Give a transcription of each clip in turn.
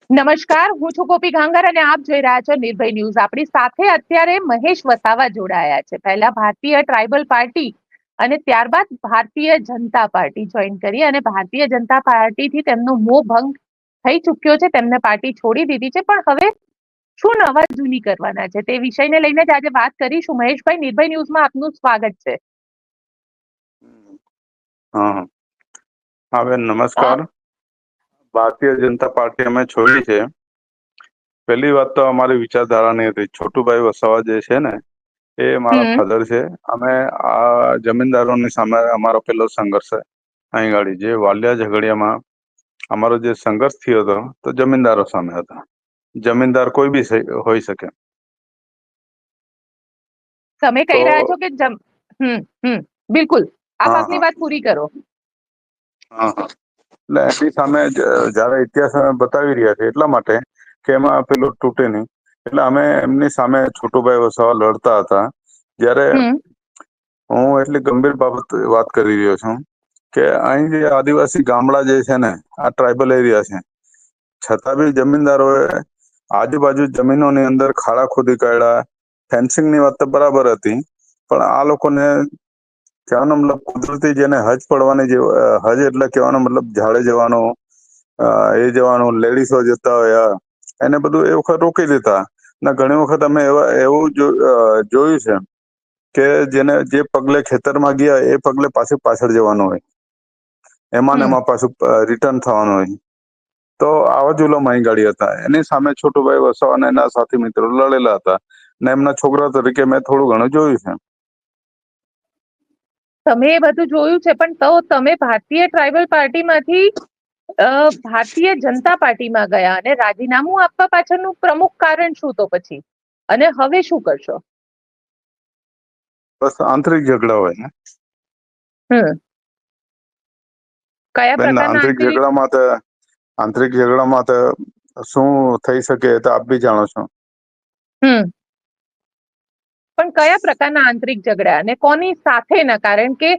નમસ્કાર, હું છું ગોપી ગાંગર અને આપ જોઈ રહ્યા છો નિર્ભય ન્યૂઝ. આપણી સાથે અત્યારે મહેશ વસાવા જોડાયા છે. પહેલા ભારતીય ટ્રાઇબલ પાર્ટી અને ત્યારબાદ ભારતીય જનતા પાર્ટી જોઈન કરી અને ભારતીય જનતા પાર્ટીથી તેમનો મોહ ભંગ થઈ ચુક્યો છે. તેમને પાર્ટી છોડી દીધી છે, પણ હવે શું નવા જૂની કરવાના છે તે વિષયને લઈને જ આજે વાત કરીશું. મહેશભાઈ, નિર્ભય ન્યૂઝમાં આપનું સ્વાગત છે. હા હા બેન, અ, નમસ્કાર. ભારતીય જનતા પાર્ટી અમે છોડી છે. પહેલી વાત તો અમારી વિચારધારાની હતી. છોટુભાઈ વસાવા જે છે ને, એ મારા હમ ફાધર છે. અમે આ જમીનદારોની સામે અમારો પેલો સંઘર્ષ છે. અહીં ગાડી જે વાલિયા ઝઘડિયામાં અમારો જે સંઘર્ષ થયો હતો, તો જમીનદારો સામે હતા. જમીનદાર કોઈ બી હોઈ શકે. તમે કહી રહ્યા છો તો કે બિલકુલ, આપ હા આપની હા વાત પૂરી કરો. હા હા એટલે એની સામે જયારે ઇતિહાસ અમે બતાવી રહ્યા છે, એટલા માટે કે એમાં પેલું તૂટે નહીં. એટલે અમે એમની સામે છોટુભાઈ વસાવા લડતા હતા. જ્યારે હમ હું એટલી ગંભીર બાબત વાત કરી રહ્યો છું કે અહીં જે આદિવાસી ગામડા જે છે ને, આ ટ્રાઇબલ એરિયા છે. છતાં બી જમીનદારોએ આજુબાજુ જમીનોની અંદર ખાડા ખોદી કાઢ્યા. ફેન્સિંગ ની વાત તો બરાબર હતી, પણ આ લોકોને કહેવાનો મતલબ કુદરતી જેને હજ પડવાની જે હજ એટલે કહેવાનો મતલબ ઝાડે જવાનો, એ જવાનું, લેડીસો જતા હોય એને બધું એ વખત રોકી દેતા. ને ઘણી વખત અમે એવું જોયું છે કે જેને જે પગલે ખેતરમાં ગયા એ પગલે પાછળ જવાનું હોય. એમાં ને હમ એમાં પાછું રિટર્ન થવાનું હોય. તો આવા જુલો માઈ ગાડી હતા. એની સામે છોટુભાઈ વસાવા એના સાથી મિત્રો લડેલા હતા. ને એમના છોકરા તરીકે મેં થોડું ઘણું જોયું છે. તમે એ બધું જોયું છે, પણ તો તમે ભારતીય ટ્રાઇબલ પાર્ટીમાંથી ભારતીય જનતા પાર્ટીમાં ગયા અને રાજીનામું આપવા પાછળનું પ્રમુખ કારણ શું તો પછી? અને હવે શું કરશો? બસ આંતરિક ઝઘડા હોય ને હમ કયા બેન. પ્રકારના આંતરિક? આંતરિક ઝઘડામાં તો શું થઈ શકે તો આપ બી જાણો છો. હમ પણ કયા પ્રકારના આંતરિક ઝઘડા અને કોની સાથેના? કારણ કે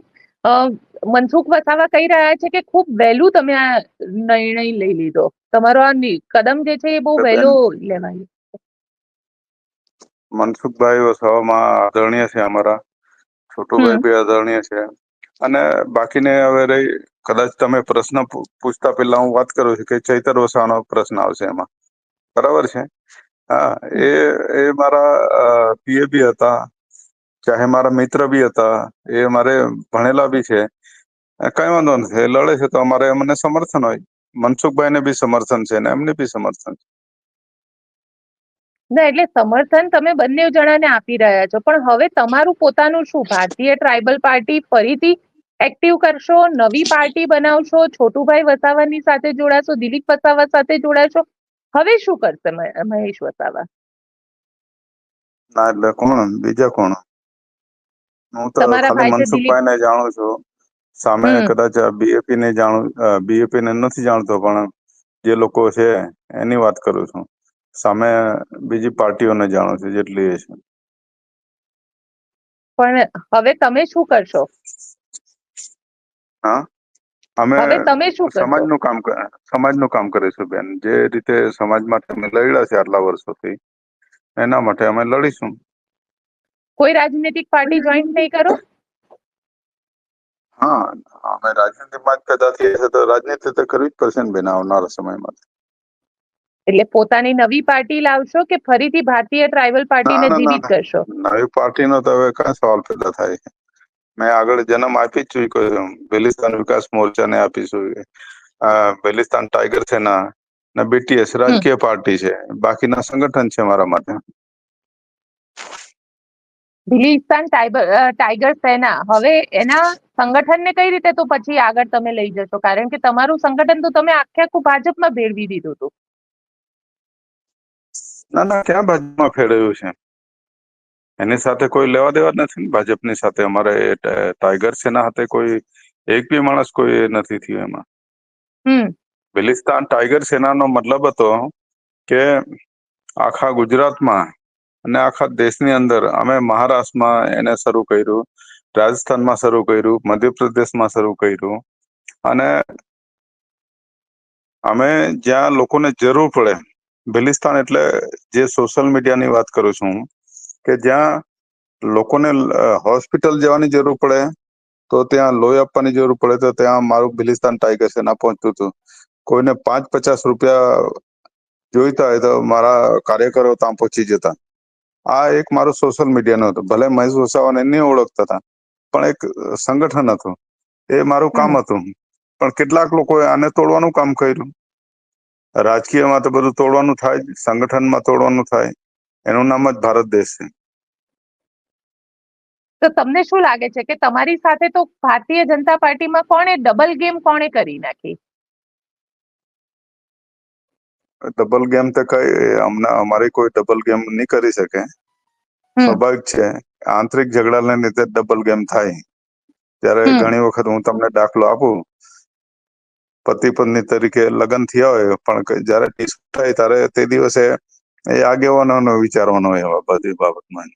મનસુખ વસાવા કહી રહ્યા છે કે ખુબ વહેલું તમે આ નિર્ણય લઈ લીધો. તમારો આ કદમ જે છે એ બહુ બેન, વહેલો લેવાય. મનસુખભાઈ વસાવામાં આદરણીય છે. અમારા છોટુભાઈ હમ બી આદરણીય છે. અને બાકીને હવે રહી, કદાચ તમે પ્રશ્ન પૂછતા પેલા હું વાત કરું છું કે ચૈતર વસાવાનો પ્રશ્ન આવશે એમાં. બરાબર છે. હા, એ મારા પીએ બી હતા. ચાહે મારા મિત્ર બી હતા. એ મારે ભણેલા બી છે. કઈ વાંધો નથી. એ લડે છે તો અમારે એમને સમર્થન હોય. મનસુખભાઈ ને બી સમર્થન છે ને એમને બી સમર્થન છે. ના, એટલે સમર્થન તમે બંને જણાને આપી રહ્યા છો, પણ હવે તમારું પોતાનું શું? ભારતીય ટ્રાઇબલ પાર્ટી ફરીથી એક્ટિવ કરશો? નવી પાર્ટી બનાવશો? છોટુભાઈ વસાવાની સાથે જોડાશો? દિલીપ વસાવા સાથે જોડાશો? હવે શું કરશે મહેશ વસાવા? ના, એટલે કોણ બીજા કોણ? હું તો તમારા ખાલી ભાઈ છે દિલીપ. મનસુખભાઈ ને જાણું છું. સામે હમ કદાચ બીએપી ને જાણું, બીએપી ને નથી જાણતો, પણ જે લોકો છે એની વાત કરું છું. સામે બીજી પાર્ટીઓને જાણું છું જેટલી એ છે. પણ હવે તમે શું કરશો? હા, અમે હવે તમે શું કરશો? સમાજનું કામ કરીશું બેન. જે રીતે સમાજ માટે અમે લડ્યા છે આટલા વર્ષોથી, એના માટે અમે લડીશું. કોઈ રાજનીતિક પાર્ટી જોઈન્ટ નહીં કરો? હા, અમે રાજનીતિમાં જ પેદા થયા છે તો રાજનીતિ તો કરવી જ પડશે ને બેન આવનારા સમયમાં. એટલે પોતાની નવી પાર્ટી લાવશો કે ફરીથી ભારતીય ટ્રાઇબલ ના પાર્ટીને ના ના જીવિત ના, કરશો? નવી પાર્ટીનો તો હવે કઈ સવાલ પેદા થાય છે. મેં આગળ જન્મ આપી જ ચૂક્યો. બેલિસ્તાન વિકાસ મોરચાને આપીશું. બેલિસ્તાન ટાઈગર સેના ને બીટીએસ હમ રાજકીય પાર્ટી છે. બાકીના સંગઠન છે મારા માટે. ભીલીસ્તાન ટાઈગર સેના, હવે એના સંગઠનને કઈ રીતે તો પછી આગળ તમે લઈ જશો? કારણ કે તમારું સંગઠન તો તમે આખે આખું ભાજપમાં ભેળવી દીધું હતું. ના ના, ક્યાં ભાજપમાં ફેરવ્યું છે? એની સાથે કોઈ લેવા દેવા જ નથી ને ભાજપની સાથે. અમારે ટાઈગર સેના સાથે કોઈ એક બી માણસ કોઈ નથી થયું એમાં. હમ બલિસ્તાન ટાઈગર સેનાનો મતલબ હતો કે આખા ગુજરાતમાં અને આખા દેશની અંદર અમે મહારાષ્ટ્રમાં એને શરૂ કર્યું, રાજસ્થાનમાં શરૂ કર્યું, મધ્યપ્રદેશમાં શરૂ કર્યું, અને અમે જ્યાં લોકોને જરૂર પડે, ભિલિસ્તાન એટલે જે સોશિયલ મીડિયાની વાત કરું છું હું, કે જ્યાં લોકોને હોસ્પિટલ જવાની જરૂર પડે તો ત્યાં લોહી આપવાની જરૂર પડે તો ત્યાં મારું ભિલિસ્તાન ટાઈગર સેના પહોંચતું હતું. કોઈને 5-50 રૂપિયા જોઈતા હોય તો મારા કાર્યકરો ત્યાં પહોંચી જતા. આ એક મારું સોશિયલ મીડિયાનું હતું. ભલે મહેશ વસાવાને નહીં ઓળખતા હતા, પણ એક સંગઠન હતું, એ મારું કામ હતું. પણ કેટલાક લોકોએ આને તોડવાનું કામ કર્યું. રાજકીયમાં તો બધું તોડવાનું થાય જ, સંગઠનમાં તોડવાનું થાય. એનું નામ જ ભારત દેશ છે. તો તમને શું લાગે છે કે તમારી સાથે તો ભારતીય જનતા પાર્ટીમાં કોણે ડબલ ગેમ કોણે કરી નાખી? ડબલ ગેમ તો કઈ અમારી કોઈ ડબલ ગેમ નહીં કરી શકે. સ્વાભાવિક છે, આંતરિક ઝઘડાને લીધે ડબલ ગેમ થાય. ત્યારે ઘણી વખત હું તમને દાખલો આપું, પતિ પત્ની તરીકે લગ્ન થયા હોય, પણ જયારે ડિસ્પ્યુટ થાય ત્યારે તે દિવસે એ આગેવાનોનો વિચારવાનો હોય એવા બધી બાબતમાં.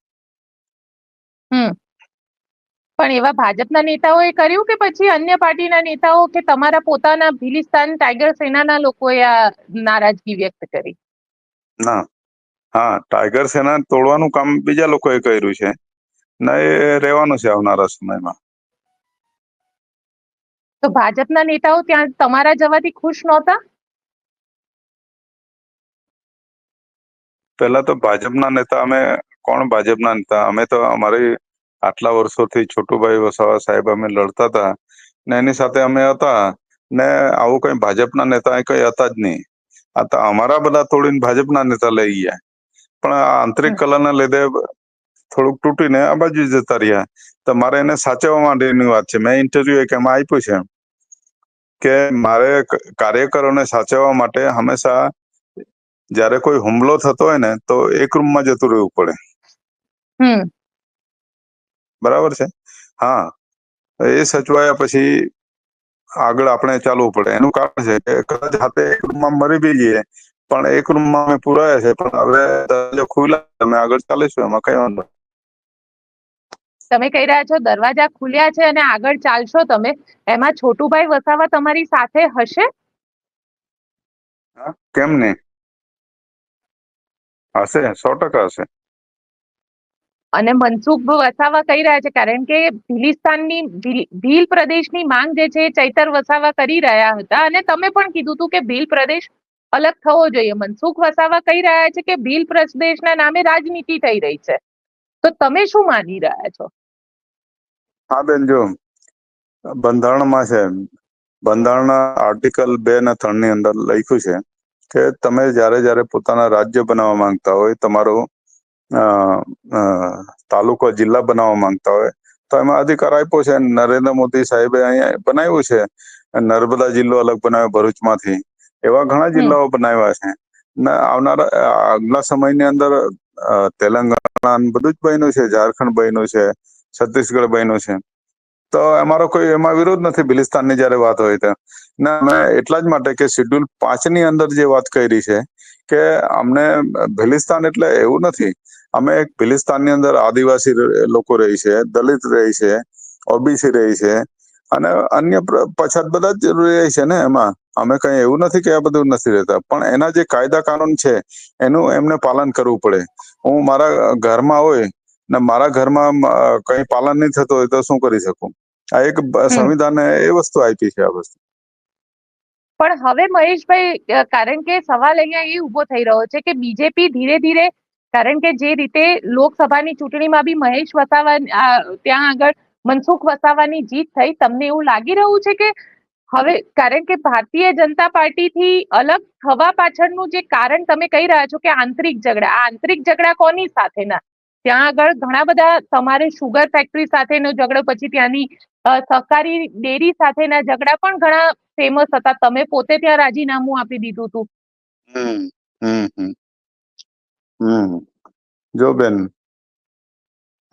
પણ એવા ભાજપના નેતાઓએ કર્યું કે પછી અન્ય પાર્ટીના નેતાઓ કે તમારા પોતાના ભિલિસ્તાન ટાઈગર સેનાના લોકોએ આ નારાજગી વ્યક્ત કરી? ના, હા, ટાઈગર સેના તોડવાનું કામ બીજા લોકોએ કર્યું છે ને, એ રહેવાનું છે આવનારા સમયમાં. તો ભાજપના નેતાઓ ત્યાં તમારા જવાથી ખુશ નહોતા? પહેલા તો ભાજપના નેતા કોણ ભાજપના નેતા? અમે તો અમારી આટલા વર્ષોથી છોટુભાઈ વસાવા સાહેબ અમે લડતા હતા ને એની સાથે અમે હતા ને, આવું કઈ ભાજપના નેતા કઈ હતા જ નહીં. આ તો અમારા બધા તોડીને ભાજપના નેતા લઈ ગયા, પણ આ આંતરિક કલહના લીધે થોડુંક તૂટીને આ બાજુ જતા રહ્યા. તો મારે એને સાચવવા માટેની વાત છે. મેં ઇન્ટરવ્યુ એક એમાં આપ્યું છે કે મારે કાર્યકરોને સાચવવા માટે હંમેશા જયારે કોઈ હુમલો થતો હોય ને તો એક રૂમમાં જતું રહેવું પડે. બરાબર છે? હા, એ સચવાયા પછી આગળ આપણે ચાલવું પડે. એનું કારણ છે કે કદાચ હાથે એક રૂમમાં મરી બી જઈએ, પણ એક રૂમમાં અમે પુરાયા છે, પણ હવે દરવાજો ખુલ્લા, અમે આગળ ચાલીશું, એમાં કઈ વાંધો. તમે કહી રહ્યા છો દરવાજા ખુલ્યા છે અને આગળ ચાલશો તમે, એમાં છોટુભાઈ વસાવા તમારી સાથે હશે? કેમ નહીં? હશે, 100% હશે. અને મનસુખ વસાવા કહી રહ્યા છે, કારણ કે ભીલ પ્રદેશની માંગ જે છે ચૈતર વસાવા કરી રહ્યા હતા, અને તમે પણ કીધું હતું કે ભીલ પ્રદેશ અલગ થવો જોઈએ. મનસુખ વસાવા કહી રહ્યા છે કે ભીલ પ્રદેશના નામે રાજનીતિ થઈ રહી છે. તો તમે શું માની રહ્યા છો? હા બેન, જો બંધારણમાં છે, બંધારણના આર્ટિકલ 2 અને 3 ની અંદર લખ્યું છે કે તમે જયારે પોતાના રાજ્ય બનાવવા માંગતા હોય, તમારો તાલુકો જિલ્લા બનાવવા માંગતા હોય, તો એમાં અધિકાર આપ્યો છે. નરેન્દ્ર મોદી સાહેબે અહીંયા બનાવ્યું છે, નર્મદા જિલ્લો અલગ બનાવ્યો ભરૂચમાંથી. એવા ઘણા જિલ્લાઓ બનાવ્યા છે ને. આવનારા આગલા સમયની અંદર તેલંગાણા બધું જ બન્યું છે, ઝારખંડ બન્યું છે, છત્તીસગઢ બન્યું છે. તો અમારો કોઈ એમાં વિરોધ નથી ભિલિસ્તાનની જયારે વાત હોય તો. ના, અમે એટલા જ માટે કે શેડ્યુલ 5 ની અંદર જે વાત કરી છે કે અમને ભિલિસ્તાન એટલે એવું નથી. અમે એક ભિલિસ્તાનની અંદર આદિવાસી લોકો રહી છે, દલિત રહી છે, ઓબીસી રહી છે અને અન્ય પછાત બધા જ રહે છે ને. એમાં અમે કઈ એવું નથી કે આ બધું નથી રહેતા, પણ એના જે કાયદા કાનૂન છે એનું એમને પાલન કરવું પડે. હું મારા ઘરમાં હોય ને મારા ઘરમાં કઈ પાલન નહીં થતું હોય તો શું કરી શકું? આ એક સંવિધાને એ વસ્તુ આપી છે, આ વસ્તુ. પણ હવે મહેશભાઈ, કારણ કે સવાલ અહીંયા એ ઉભો થઈ રહ્યો છે કે બીજેપી ધીરે ધીરે, કારણ કે જે રીતે લોકસભાની ચૂંટણીમાં બી મહેશ વસાવા ત્યાં આગળ મનસુખ વસાવાની જીત થઈ, તમને એવું લાગી રહ્યું છે કે હવે, કારણ કે ભારતીય જનતા પાર્ટીથી અલગ થવા પાછળનું જે કારણ તમે કહી રહ્યા છો કે આંતરિક ઝઘડા, આ આંતરિક ઝઘડા કોની સાથેના? ત્યાં આગળ ઘણા બધા, તમારે શુગર ફેક્ટરી સાથેનો ઝઘડો, પછી ત્યાંની સહકારી ડેરી સાથેના ઝઘડા પણ ઘણા ફેમસ હતા. તમે પોતે ત્યાં રાજીનામું આપી દીધું હતું. હમ હમ હમ હમ જો બેન,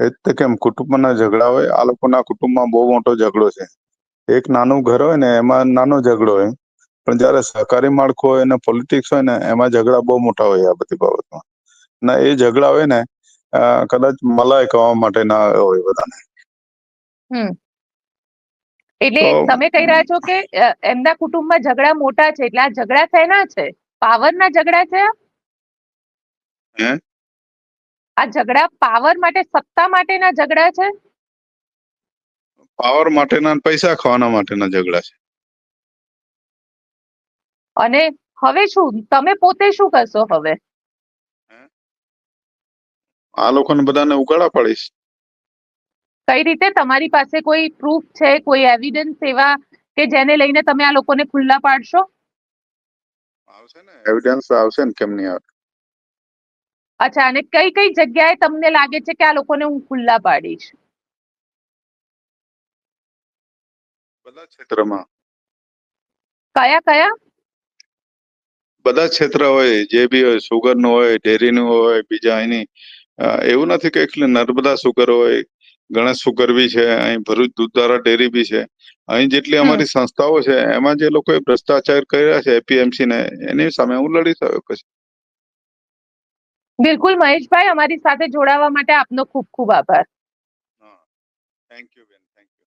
એ તો કેમ કુટુંબના ઝઘડા હોય, આ લોકોના કુટુંબમાં બહુ મોટો ઝઘડો છે. એક નાનું ઘર હોય ને એમાં નાનો ઝઘડો હોય, પણ જયારે સહકારી માળખું હોય ને પોલિટિક્સ હોય ને એમાં ઝઘડા બહુ મોટા હોય. આ બધી બાબતમાં ના, એ ઝઘડા હોય ને કદાચ મલાઈ કહેવા માટે ના હોય બધાને. એટલે તો તમે કહી રહ્યા છો કે એમના કુટુંબમાં ઝઘડા મોટા છે, એટલે આ ઝઘડા શેના છે? પાવરના ઝઘડા છે? હે આ ઝઘડા પાવર માટે, સત્તા માટેના ઝઘડા છે? પાવર માટેના અને પૈસા ખાવાના માટેના ઝઘડા છે. અને હવે શું તમે પોતે શું કરશો હવે? આ લોકોને બધાને ઉગાડા પાડીશ. કઈ રીતે? તમારી પાસે કોઈ પ્રૂફ છે, કોઈ એવિડન્સ એવા કે જેને લઈને તમે આ લોકોને ખુલ્લા પાડશો? આવશે ને, એવિડન્સ આવશે ને, કેમ નહીં આવે? અચ્છા, અને કઈ કઈ જગ્યાએ તમને લાગે છે કે આ લોકોને હું ખુલ્લા પાડીશ? બધા ક્ષેત્રમાં. કયા કયા? બધા ક્ષેત્ર હોય, જે બી હોય, સુગર નું હોય, ડેરી નું હોય, બીજા એની એવું નથી કે એકલી નર્મદા સુગર હોય, ગણેશ સુગર બી છે, અહીં ભરૂચ દૂધધારા ડેરી બી છે. અહીં જેટલી અમારી સંસ્થાઓ છે એમાં જે લોકોએ ભ્રષ્ટાચાર કર્યા છે એપીએમસી ને, એની સામે હું લડી શકું છું. બિલકુલ મહેશભાઈ, અમારી સાથે જોડાવા માટે આપનો ખૂબ ખૂબ આભાર. થેન્ક યુ બેન, થેન્ક યુ.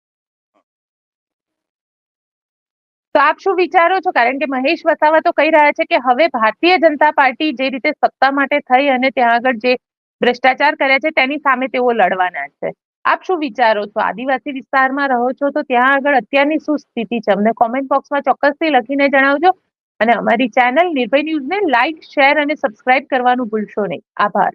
તો આપ શું વિચારો છો? કારણ કે મહેશ વસાવા તો કહી રહ્યા છે કે હવે ભારતીય જનતા પાર્ટી જે રીતે સત્તા માટે થઈ અને ત્યાં આગળ જે ભ્રષ્ટાચાર કર્યા છે તેની સામે તેઓ લડવાના છે. આપ શું વિચારો છો? આદિવાસી વિસ્તારમાં રહો છો તો ત્યાં આગળ અત્યારની શું સ્થિતિ છે? અમને કોમેન્ટ બોક્સમાં ચોક્કસથી લખીને જણાવજો. અને અમારી ચેનલ નિર્ભય ન્યૂઝને લાઇક, શેર અને સબસ્ક્રાઇબ કરવાનું ભૂલશો નહીં. આભાર.